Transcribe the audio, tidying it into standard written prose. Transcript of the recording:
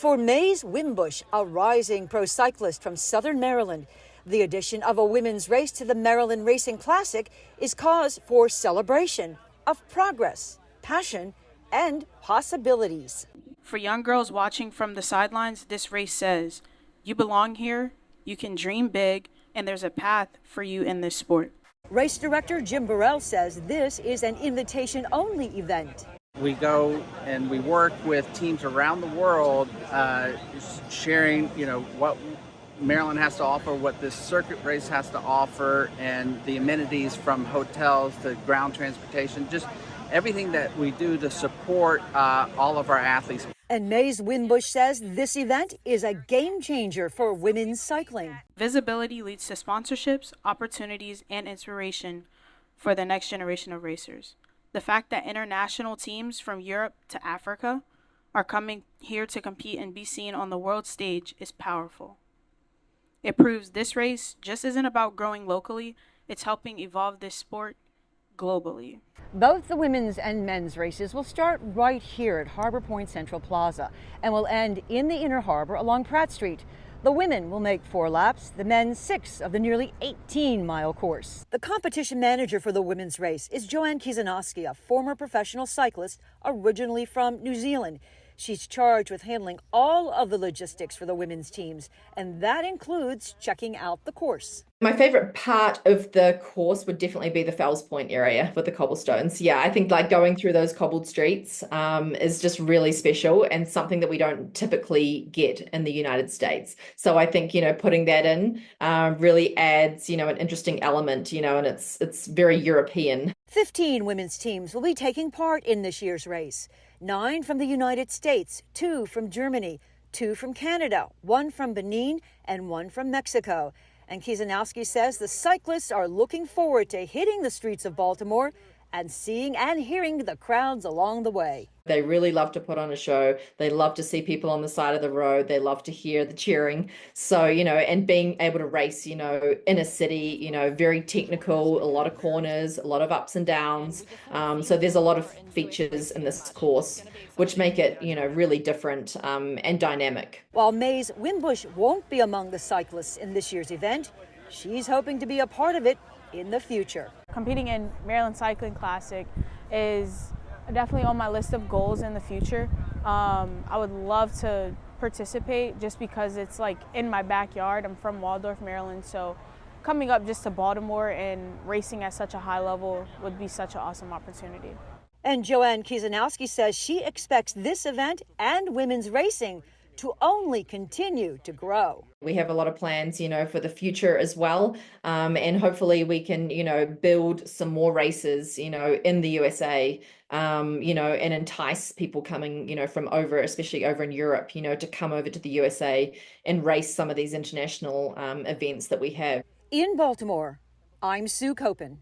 For Mays Wimbush, a rising pro cyclist from Southern Maryland, the addition of a women's race to the Maryland Racing Classic is cause for celebration of progress, passion, and possibilities. For young girls watching from the sidelines, this race says, you belong here, you can dream big, and there's a path for you in this sport. Race director Jim Burrell says this is an invitation-only event. We go and we work with teams around the world, sharing, what Maryland has to offer, what this circuit race has to offer, and the amenities from hotels to ground transportation, just everything that we do to support all of our athletes. And Mays Wimbush says this event is a game changer for women's cycling. Visibility leads to sponsorships, opportunities, and inspiration for the next generation of racers. The fact that international teams from Europe to Africa are coming here to compete and be seen on the world stage is powerful. It proves this race just isn't about growing locally, it's helping evolve this sport globally. Both the women's and men's races will start right here at Harbor Point Central Plaza and will end in the Inner Harbor along Pratt Street. The women will make 4 laps, the men 6 of the nearly 18-mile course. The competition manager for the women's race is Joanne Kizanowski, a former professional cyclist originally from New Zealand. She's charged with handling all of the logistics for the women's teams, and that includes checking out the course. My favorite part of the course would definitely be the Fells Point area with the cobblestones. Yeah, I think like going through those cobbled streets is just really special and something that we don't typically get in the United States. So I think, putting that in really adds, an interesting element, and it's very European. 15 women's teams will be taking part in this year's race. 9 from the United States, 2 from Germany, 2 from Canada, 1 from Benin, and 1 from Mexico. And Kizanowski says the cyclists are looking forward to hitting the streets of Baltimore and seeing and hearing the crowds along the way. They really love to put on a show. They love to see people on the side of the road. They love to hear the cheering. So, and being able to race, in a city, very technical, a lot of corners, a lot of ups and downs. So there's a lot of features in this course, which make it, really different and dynamic. While Mays Wimbush won't be among the cyclists in this year's event, she's hoping to be a part of it in the future. Competing in Maryland Cycling Classic is definitely on my list of goals in the future. I would love to participate just because it's like in my backyard. I'm from Waldorf, Maryland, so coming up just to Baltimore and racing at such a high level would be such an awesome opportunity. And Joanne Kizanowski says she expects this event and women's racing to only continue to grow. We have a lot of plans, for the future as well. And hopefully we can, build some more races, in the USA, and entice people coming, from over, especially over in Europe, to come over to the USA and race some of these international events that we have. In Baltimore, I'm Sue Kopen.